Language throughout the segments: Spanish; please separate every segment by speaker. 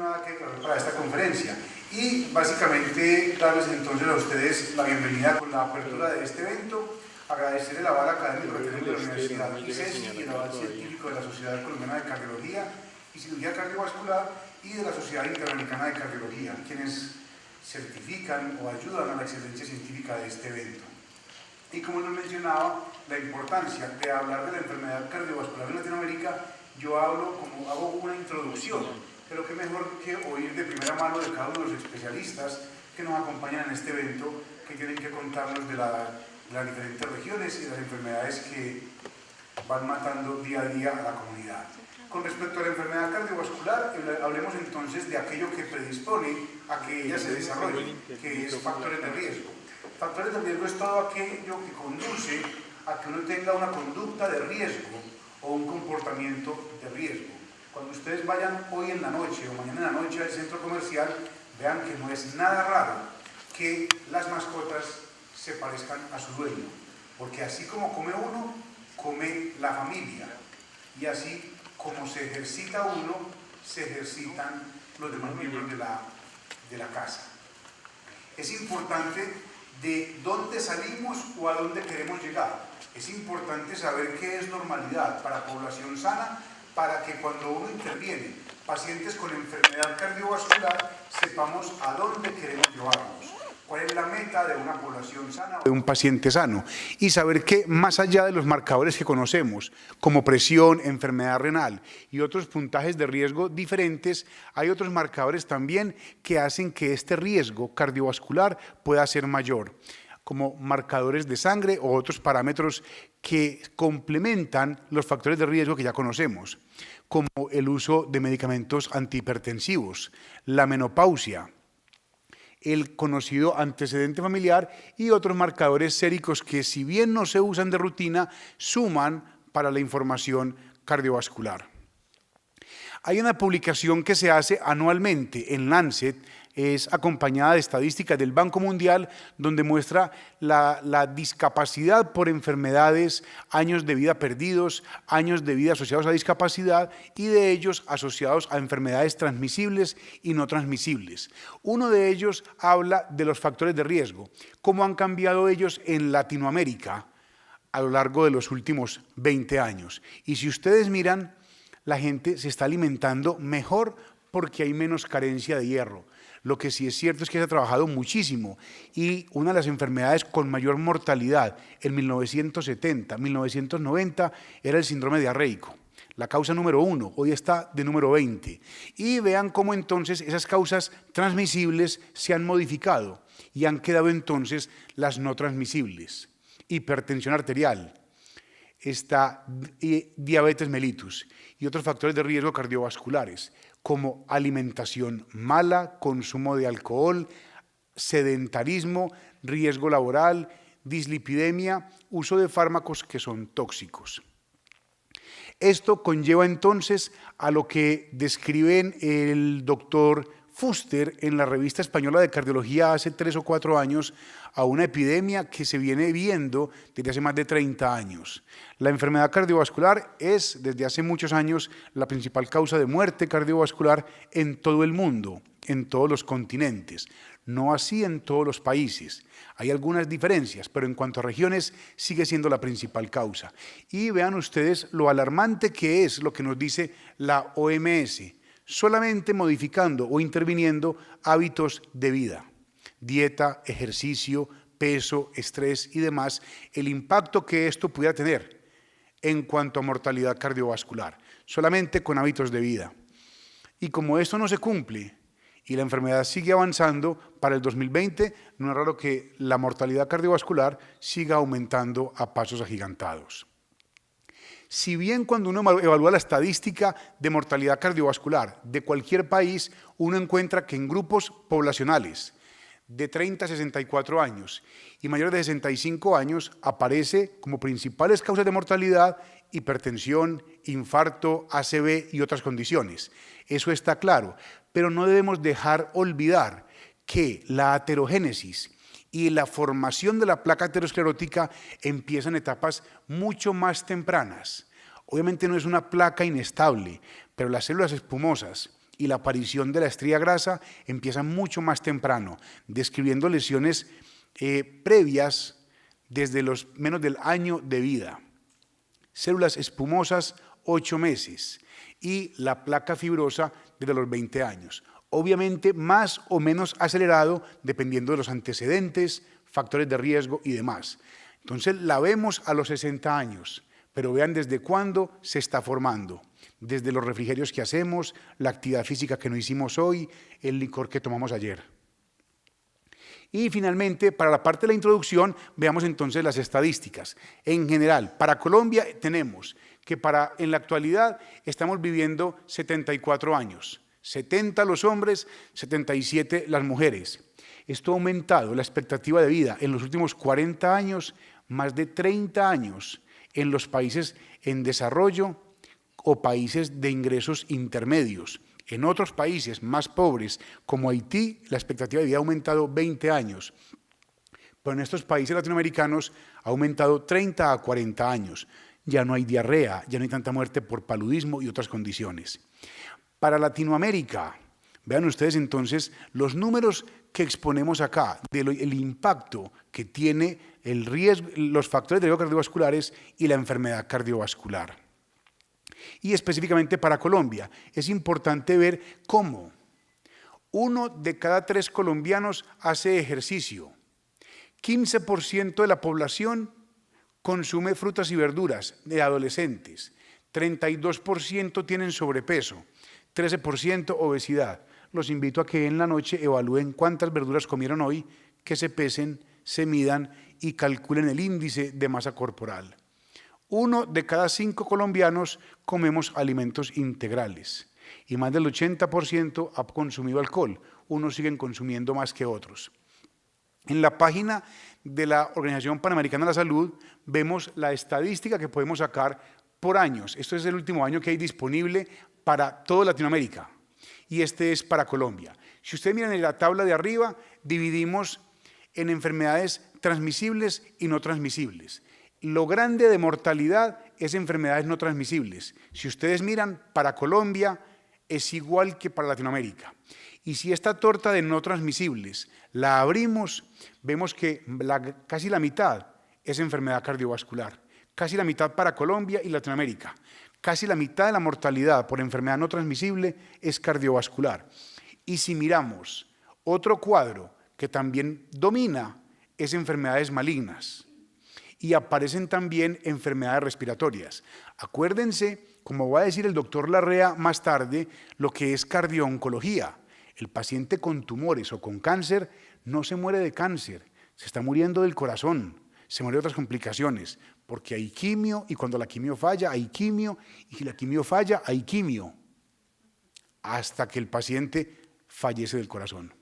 Speaker 1: nada que declarar para esta conferencia y básicamente darles entonces a ustedes la bienvenida con la apertura de este evento, agradecer el aval académico que tenemos de la Universidad ICESI y el aval científico de la Sociedad Colombiana de Cardiología y Cirugía Cardiovascular y de la Sociedad Interamericana de Cardiología, quienes certifican o ayudan a la excelencia científica de este evento. Y como les mencionaba, la importancia de hablar de la enfermedad cardiovascular en Latinoamérica, yo hago una introducción, pero qué mejor que oír de primera mano de cada uno de los especialistas que nos acompañan en este evento, que tienen que contarnos de las diferentes regiones y las enfermedades que van matando día a día a la comunidad. Con respecto a la enfermedad cardiovascular, hablemos entonces de aquello que predispone a que ella se desarrolle, que es factores de riesgo. Factores de riesgo es todo aquello que conduce a que uno tenga una conducta de riesgo o un comportamiento de riesgo. Cuando ustedes vayan hoy en la noche o mañana en la noche al centro comercial, vean que no es nada raro que las mascotas se parezcan a su dueño, porque así como come uno, come la familia, y así como se ejercita uno, se ejercitan los demás miembros de la casa. Es importante de dónde salimos o a dónde queremos llegar. Es importante saber qué es normalidad para población sana, para que cuando uno interviene pacientes con enfermedad cardiovascular, sepamos a dónde queremos llevarlos. ¿Cuál es la meta de una población sana o de un paciente sano? Y saber que más allá de los marcadores que conocemos, como presión, enfermedad renal y otros puntajes de riesgo diferentes, hay otros marcadores también que hacen que este riesgo cardiovascular pueda ser mayor, como marcadores de sangre o otros parámetros que complementan los factores de riesgo que ya conocemos, como el uso de medicamentos antihipertensivos, la menopausia, el conocido antecedente familiar y otros marcadores séricos que, si bien no se usan de rutina, suman para la información cardiovascular. Hay una publicación que se hace anualmente en Lancet, es acompañada de estadísticas del Banco Mundial, donde muestra la discapacidad por enfermedades, años de vida perdidos, años de vida asociados a discapacidad y de ellos asociados a enfermedades transmisibles y no transmisibles. Uno de ellos habla de los factores de riesgo, cómo han cambiado ellos en Latinoamérica a lo largo de los últimos 20 años. Y si ustedes miran, la gente se está alimentando mejor porque hay menos carencia de hierro. Lo que sí es cierto es que se ha trabajado muchísimo y una de las enfermedades con mayor mortalidad en 1970, 1990 era el síndrome diarreico. La causa número 1, hoy está de número 20. Y vean cómo entonces esas causas transmisibles se han modificado y han quedado entonces las no transmisibles. Hipertensión arterial, está diabetes mellitus y otros factores de riesgo cardiovasculares, como alimentación mala, consumo de alcohol, sedentarismo, riesgo laboral, dislipidemia, uso de fármacos que son tóxicos. Esto conlleva entonces a lo que describen el doctor Fuster en la revista española de cardiología hace 3 o 4 años, a una epidemia que se viene viendo desde hace más de 30 años. La enfermedad cardiovascular es, desde hace muchos años, la principal causa de muerte cardiovascular en todo el mundo, en todos los continentes. No así en todos los países. Hay algunas diferencias, pero en cuanto a regiones sigue siendo la principal causa. Y vean ustedes lo alarmante que es lo que nos dice la OMS. Solamente modificando o interviniendo hábitos de vida, dieta, ejercicio, peso, estrés y demás, el impacto que esto pudiera tener en cuanto a mortalidad cardiovascular, solamente con hábitos de vida. Y como esto no se cumple y la enfermedad sigue avanzando, para el 2020 no es raro que la mortalidad cardiovascular siga aumentando a pasos agigantados. Si bien cuando uno evalúa la estadística de mortalidad cardiovascular de cualquier país, uno encuentra que en grupos poblacionales de 30 a 64 años y mayores de 65 años aparece como principales causas de mortalidad hipertensión, infarto, ACV y otras condiciones. Eso está claro, pero no debemos dejar olvidar que la aterogénesis y la formación de la placa aterosclerótica empieza en etapas mucho más tempranas. Obviamente no es una placa inestable, pero las células espumosas y la aparición de la estría grasa empieza mucho más temprano, describiendo lesiones previas desde los menos del año de vida. Células espumosas, 8 meses, y la placa fibrosa desde los 20 años. Obviamente más o menos acelerado dependiendo de los antecedentes, factores de riesgo y demás. Entonces la vemos a los 60 años, pero vean desde cuándo se está formando. Desde los refrigerios que hacemos, la actividad física que no hicimos hoy, el licor que tomamos ayer. Y finalmente, para la parte de la introducción, veamos entonces las estadísticas. En general, para Colombia tenemos que en la actualidad estamos viviendo 74 años. 70 los hombres, 77 las mujeres. Esto ha aumentado la expectativa de vida en los últimos 40 años, más de 30 años en los países en desarrollo o países de ingresos intermedios. En otros países más pobres, como Haití, la expectativa de vida ha aumentado 20 años. Pero en estos países latinoamericanos ha aumentado 30 a 40 años. Ya no hay diarrea, ya no hay tanta muerte por paludismo y otras condiciones. Para Latinoamérica, vean ustedes entonces los números que exponemos acá, del impacto que tiene el riesgo, los factores de riesgo cardiovasculares y la enfermedad cardiovascular. Y específicamente para Colombia, es importante ver cómo 1 de cada 3 colombianos hace ejercicio, 15% de la población consume frutas y verduras de adolescentes, 32% tienen sobrepeso, 13% obesidad. Los invito a que en la noche evalúen cuántas verduras comieron hoy, que se pesen, se midan y calculen el índice de masa corporal. 1 de cada 5 colombianos comemos alimentos integrales y más del 80% ha consumido alcohol. Unos siguen consumiendo más que otros. En la página de la Organización Panamericana de la Salud vemos la estadística que podemos sacar por años. Esto es el último año que hay disponible para toda Latinoamérica y este es para Colombia. Si ustedes miran en la tabla de arriba, dividimos en enfermedades transmisibles y no transmisibles. Lo grande de mortalidad es enfermedades no transmisibles. Si ustedes miran, para Colombia es igual que para Latinoamérica. Y si esta torta de no transmisibles la abrimos, vemos que casi la mitad es enfermedad cardiovascular. Casi la mitad para Colombia y Latinoamérica. Casi la mitad de la mortalidad por enfermedad no transmisible es cardiovascular. Y si miramos otro cuadro que también domina, es enfermedades malignas. Y aparecen también enfermedades respiratorias. Acuérdense, como va a decir el doctor Larrea más tarde, lo que es cardio-oncología. El paciente con tumores o con cáncer no se muere de cáncer, se está muriendo del corazón, se muere de otras complicaciones, porque hay quimio y cuando la quimio falla, hay quimio, y si la quimio falla, hay quimio, hasta que el paciente fallece del corazón.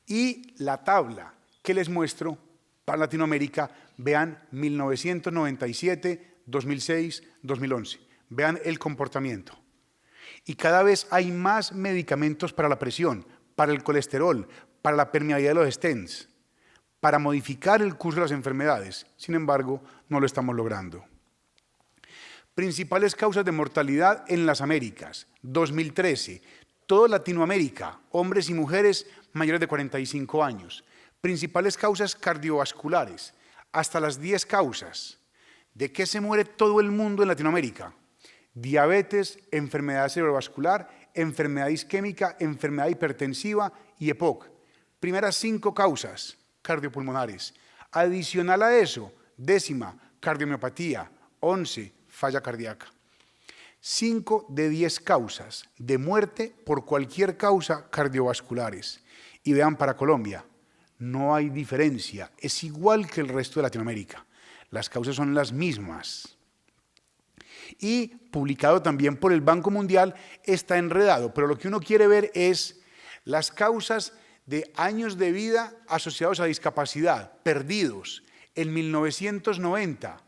Speaker 1: Y la tabla que les muestro para Latinoamérica, vean 1997, 2006, 2011. Vean el comportamiento. Y cada vez hay más medicamentos para la presión, para el colesterol, para la permeabilidad de los stents, para modificar el curso de las enfermedades. Sin embargo, no lo estamos logrando. Principales causas de mortalidad en las Américas. 2013. Toda Latinoamérica, hombres y mujeres mayores de 45 años. Principales causas cardiovasculares, hasta las 10 causas. ¿De qué se muere todo el mundo en Latinoamérica? Diabetes, enfermedad cerebrovascular, enfermedad isquémica, enfermedad hipertensiva y EPOC. Primeras 5 causas cardiopulmonares. Adicional a eso, 10ª, cardiomiopatía, 11, falla cardíaca. 5 de 10 causas de muerte por cualquier causa cardiovasculares. Y vean para Colombia, no hay diferencia, es igual que el resto de Latinoamérica. Las causas son las mismas. Y publicado también por el Banco Mundial, está enredado, pero lo que uno quiere ver es las causas de años de vida asociados a discapacidad, perdidos en 1990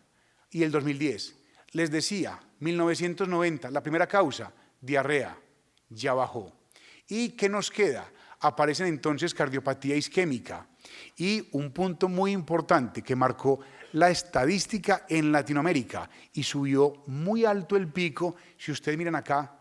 Speaker 1: y el 2010. Les decía, 1990, la primera causa, diarrea, ya bajó. ¿Y qué nos queda? Aparecen entonces cardiopatía isquémica Y un punto muy importante que marcó la estadística en Latinoamérica y subió muy alto el pico, si ustedes miran acá,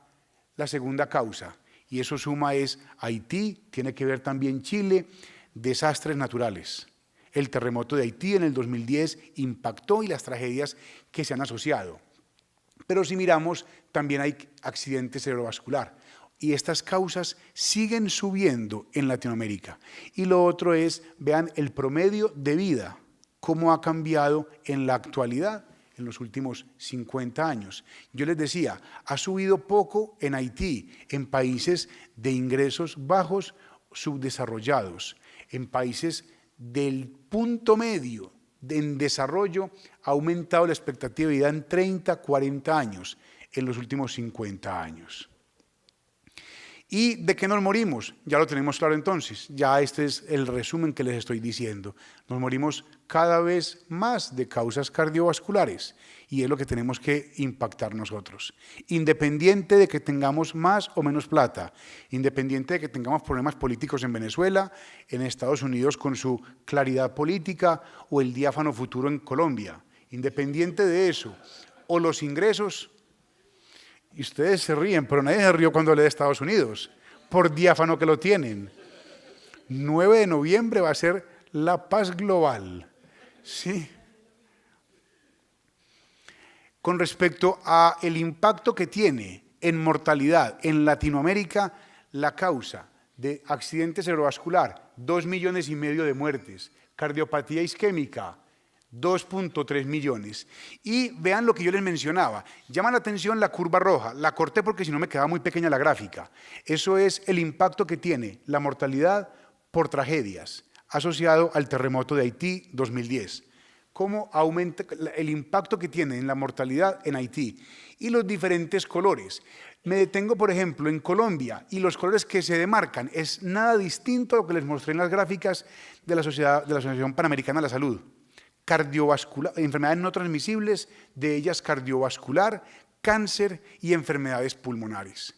Speaker 1: la segunda causa, y eso suma es Haití, tiene que ver también Chile, desastres naturales. El terremoto de Haití en el 2010 impactó y las tragedias que se han asociado. Pero si miramos, también hay accidente cerebrovascular. Y estas causas siguen subiendo en Latinoamérica. Y lo otro es, vean el promedio de vida, cómo ha cambiado en la actualidad en los últimos 50 años. Yo les decía, ha subido poco en Haití, en países de ingresos bajos, subdesarrollados, en países del punto medio en desarrollo, ha aumentado la expectativa de vida en 30, 40 años, en los últimos 50 años. ¿Y de qué nos morimos? Ya lo tenemos claro entonces, ya este es el resumen que les estoy diciendo. Nos morimos cada vez más de causas cardiovasculares y es lo que tenemos que impactar nosotros. Independiente de que tengamos más o menos plata, independiente de que tengamos problemas políticos en Venezuela, en Estados Unidos con su claridad política o el diáfano futuro en Colombia, independiente de eso, o los ingresos. Y ustedes se ríen, pero nadie se rió cuando hablé de Estados Unidos, por diáfano que lo tienen. 9 de noviembre va a ser la paz global. Sí. Con respecto a el impacto que tiene en mortalidad en Latinoamérica, la causa de accidente cerebrovascular, 2,5 millones de muertes, cardiopatía isquémica, 2,3 millones. Y vean lo que yo les mencionaba. Llama la atención la curva roja. La corté porque si no me quedaba muy pequeña la gráfica. Eso es el impacto que tiene la mortalidad por tragedias asociado al terremoto de Haití 2010. Cómo aumenta el impacto que tiene en la mortalidad en Haití. Y los diferentes colores. Me detengo, por ejemplo, en Colombia y los colores que se demarcan es nada distinto a lo que les mostré en las gráficas de la Asociación Panamericana de la Salud. Cardiovascular, enfermedades no transmisibles, de ellas cardiovascular, cáncer y enfermedades pulmonares.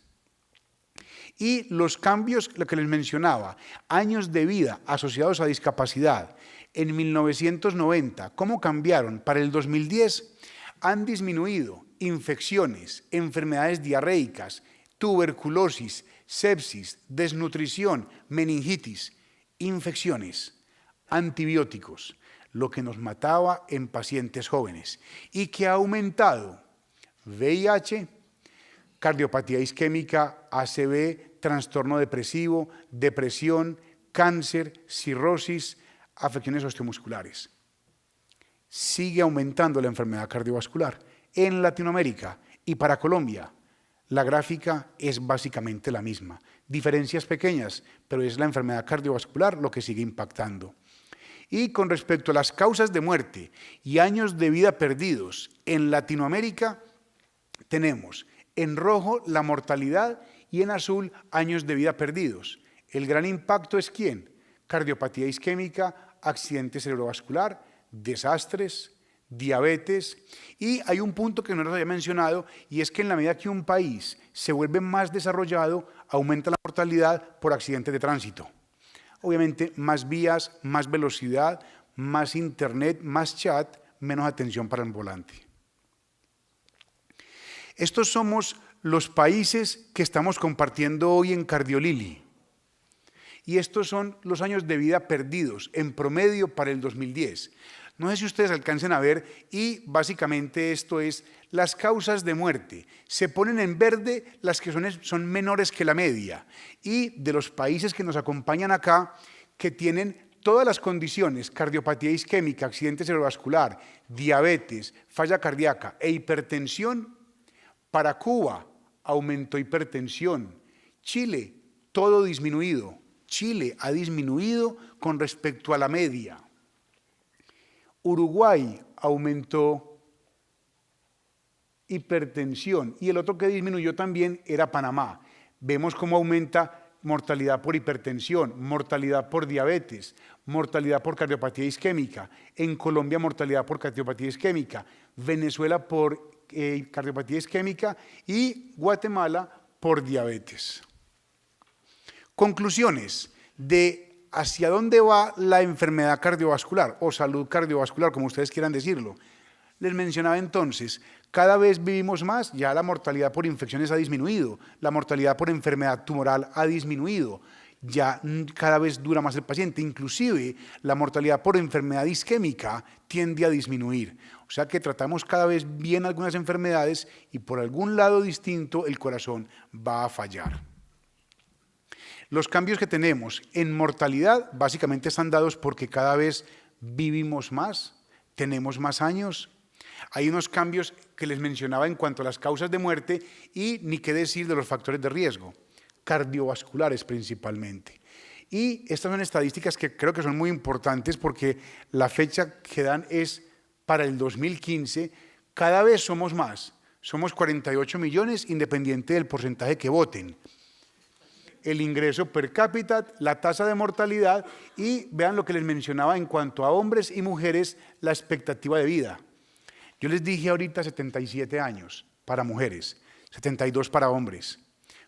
Speaker 1: Y los cambios, lo que les mencionaba, años de vida asociados a discapacidad, en 1990, ¿cómo cambiaron? Para el 2010 han disminuido infecciones, enfermedades diarreicas, tuberculosis, sepsis, desnutrición, meningitis, infecciones, antibióticos, lo que nos mataba en pacientes jóvenes y que ha aumentado VIH, cardiopatía isquémica, ACV, trastorno depresivo, depresión, cáncer, cirrosis, afecciones osteomusculares. Sigue aumentando la enfermedad cardiovascular en Latinoamérica y para Colombia. La gráfica es básicamente la misma. Diferencias pequeñas, pero es la enfermedad cardiovascular lo que sigue impactando. Y con respecto a las causas de muerte y años de vida perdidos en Latinoamérica, tenemos en rojo la mortalidad y en azul años de vida perdidos. El gran impacto es ¿quién? Cardiopatía isquémica, accidente cerebrovascular, desastres, diabetes. Y hay un punto que no les había mencionado y es que en la medida que un país se vuelve más desarrollado, aumenta la mortalidad por accidentes de tránsito. Obviamente, más vías, más velocidad, más internet, más chat, menos atención para el volante. Estos somos los países que estamos compartiendo hoy en Cardiolili. Y estos son los años de vida perdidos en promedio para el 2010. No sé si ustedes alcancen a ver y básicamente esto es las causas de muerte. Se ponen en verde las que son menores que la media y de los países que nos acompañan acá que tienen todas las condiciones, cardiopatía isquémica, accidente cerebrovascular, diabetes, falla cardíaca e hipertensión, para Cuba aumentó hipertensión, Chile todo disminuido, Chile ha disminuido con respecto a la media. Uruguay aumentó hipertensión y el otro que disminuyó también era Panamá. Vemos cómo aumenta mortalidad por hipertensión, mortalidad por diabetes, mortalidad por cardiopatía isquémica. En Colombia, mortalidad por cardiopatía isquémica. Venezuela por cardiopatía isquémica y Guatemala por diabetes. Conclusiones de ¿hacia dónde va la enfermedad cardiovascular o salud cardiovascular, como ustedes quieran decirlo? Les mencionaba entonces, cada vez vivimos más, ya la mortalidad por infecciones ha disminuido, la mortalidad por enfermedad tumoral ha disminuido, ya cada vez dura más el paciente, inclusive la mortalidad por enfermedad isquémica tiende a disminuir. O sea que tratamos cada vez bien algunas enfermedades y por algún lado distinto el corazón va a fallar. Los cambios que tenemos en mortalidad básicamente están dados porque cada vez vivimos más, tenemos más años. Hay unos cambios que les mencionaba en cuanto a las causas de muerte y ni qué decir de los factores de riesgo, cardiovasculares principalmente. Y estas son estadísticas que creo que son muy importantes porque la fecha que dan es para el 2015, cada vez somos más, somos 48 millones independiente del porcentaje que voten. El ingreso per cápita, la tasa de mortalidad y vean lo que les mencionaba en cuanto a hombres y mujeres, la expectativa de vida. Yo les dije ahorita 77 años para mujeres, 72 para hombres,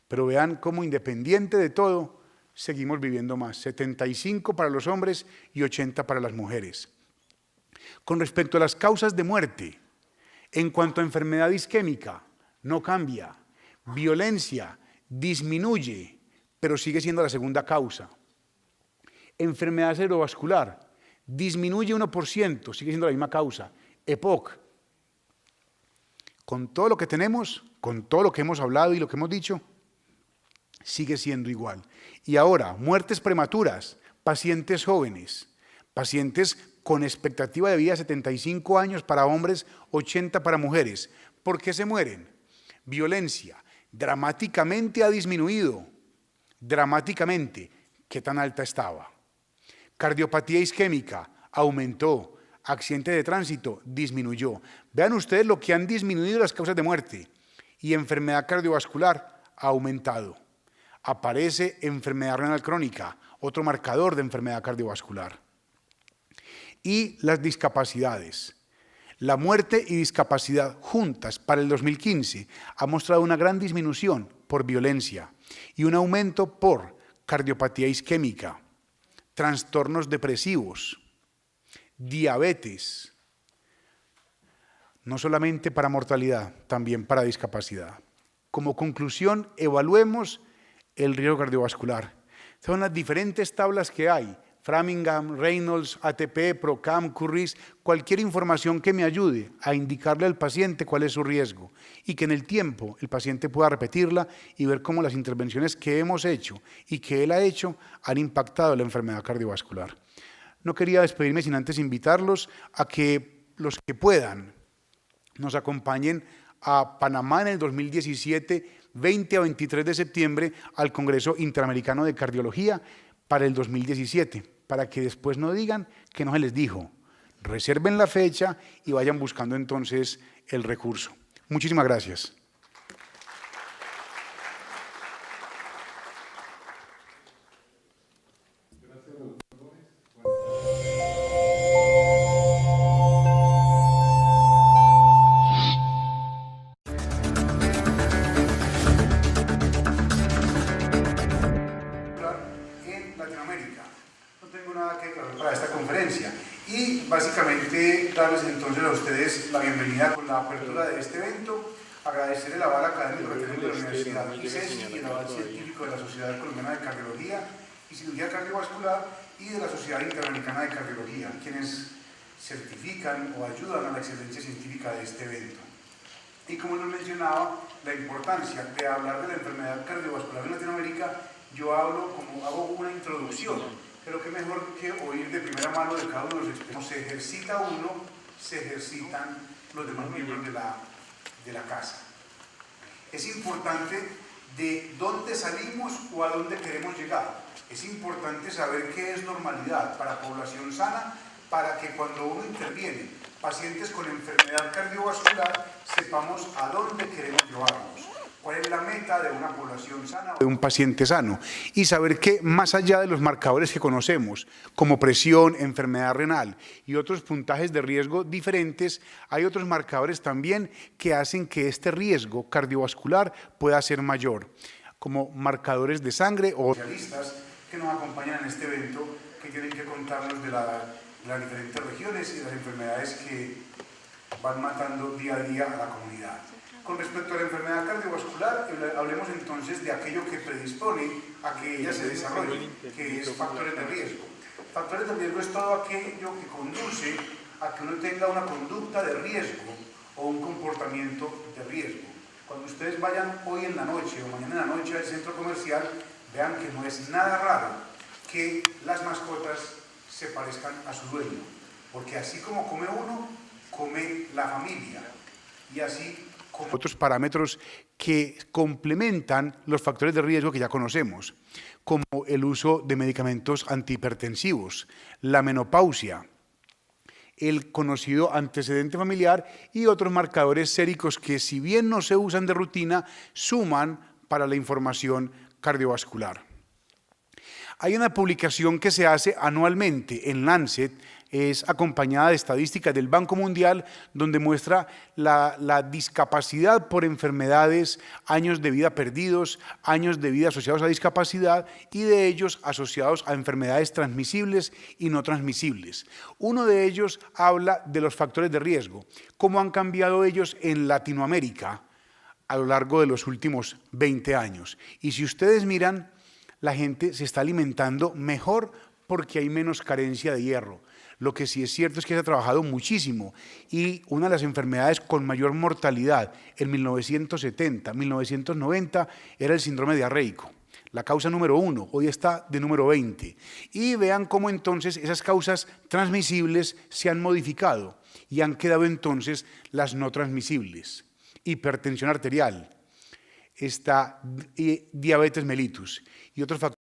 Speaker 1: pero vean cómo independiente de todo, seguimos viviendo más, 75 para los hombres y 80 para las mujeres. Con respecto a las causas de muerte, en cuanto a enfermedad isquémica, no cambia, violencia disminuye, pero sigue siendo la segunda causa. Enfermedad cerebrovascular, disminuye 1%, sigue siendo la misma causa. EPOC, con todo lo que tenemos, con todo lo que hemos hablado y lo que hemos dicho, sigue siendo igual. Y ahora, muertes prematuras, pacientes jóvenes, pacientes con expectativa de vida de 75 años para hombres, 80 para mujeres. ¿Por qué se mueren? Violencia, dramáticamente ha disminuido. Dramáticamente, ¿qué tan alta estaba? Cardiopatía isquémica, aumentó. Accidente de tránsito, disminuyó. Vean ustedes lo que han disminuido las causas de muerte. Y enfermedad cardiovascular, ha aumentado. Aparece enfermedad renal crónica, otro marcador de enfermedad cardiovascular. Y las discapacidades. La muerte y discapacidad juntas para el 2015 ha mostrado una gran disminución por violencia y un aumento por cardiopatía isquémica, trastornos depresivos, diabetes, no solamente para mortalidad, también para discapacidad. Como conclusión, evaluemos el riesgo cardiovascular. Son las diferentes tablas que hay, Framingham, Reynolds, ATP, PROCAM, CURRIS, cualquier información que me ayude a indicarle al paciente cuál es su riesgo y que en el tiempo el paciente pueda repetirla y ver cómo las intervenciones que hemos hecho y que él ha hecho han impactado la enfermedad cardiovascular. No quería despedirme sin antes invitarlos a que los que puedan nos acompañen a Panamá en el 2017, 20 a 23 de septiembre, al Congreso Interamericano de Cardiología para el 2017, para que después no digan que no se les dijo. Reserven la fecha y vayan buscando entonces el recurso. Muchísimas gracias. Básicamente, darles entonces a ustedes la bienvenida con la apertura de este evento, agradecer el aval académico que tenemos de la Universidad ICESI y el aval científico de la Sociedad Colombiana de Cardiología y Cirugía Cardiovascular y de la Sociedad Interamericana de Cardiología, quienes certifican o ayudan a la excelencia científica de este evento. Y como les mencionaba, la importancia de hablar de la enfermedad cardiovascular en Latinoamérica, yo hago una introducción. Pero qué mejor que oír de primera mano de cada uno de los expertos. Se ejercita uno, se ejercitan los demás miembros de la casa. Es importante de dónde salimos o a dónde queremos llegar. Es importante saber qué es normalidad para población sana, para que cuando uno interviene pacientes con enfermedad cardiovascular, sepamos a dónde queremos llevarlos. ¿Cuál es la meta de una población sana? De un paciente sano. Y saber que más allá de los marcadores que conocemos, como presión, enfermedad renal y otros puntajes de riesgo diferentes, hay otros marcadores también que hacen que este riesgo cardiovascular pueda ser mayor, como marcadores de sangre o especialistas que nos acompañan en este evento, que tienen que contarnos de las diferentes regiones y las enfermedades que van matando día a día a la comunidad. Con respecto a la enfermedad cardiovascular, hablemos entonces de aquello que predispone a que ella se desarrolle, que es factores de riesgo. Factores de riesgo es todo aquello que conduce a que uno tenga una conducta de riesgo o un comportamiento de riesgo. Cuando ustedes vayan hoy en la noche o mañana en la noche al centro comercial, vean que no es nada raro que las mascotas se parezcan a su dueño, porque así como come uno, come la familia, y así como otros parámetros que complementan los factores de riesgo que ya conocemos, como el uso de medicamentos antihipertensivos, la menopausia, el conocido antecedente familiar y otros marcadores séricos que, si bien no se usan de rutina, suman para la información cardiovascular. Hay una publicación que se hace anualmente en Lancet, es acompañada de estadísticas del Banco Mundial, donde muestra la discapacidad por enfermedades, años de vida perdidos, años de vida asociados a discapacidad y de ellos asociados a enfermedades transmisibles y no transmisibles. Uno de ellos habla de los factores de riesgo, cómo han cambiado ellos en Latinoamérica a lo largo de los últimos 20 años. Y si ustedes miran, la gente se está alimentando mejor porque hay menos carencia de hierro. Lo que sí es cierto es que se ha trabajado muchísimo y una de las enfermedades con mayor mortalidad en 1970, 1990 era el síndrome diarreico. La causa número 1, hoy está de número 20. Y vean cómo entonces esas causas transmisibles se han modificado y han quedado entonces las no transmisibles. Hipertensión arterial, diabetes mellitus y otros factores.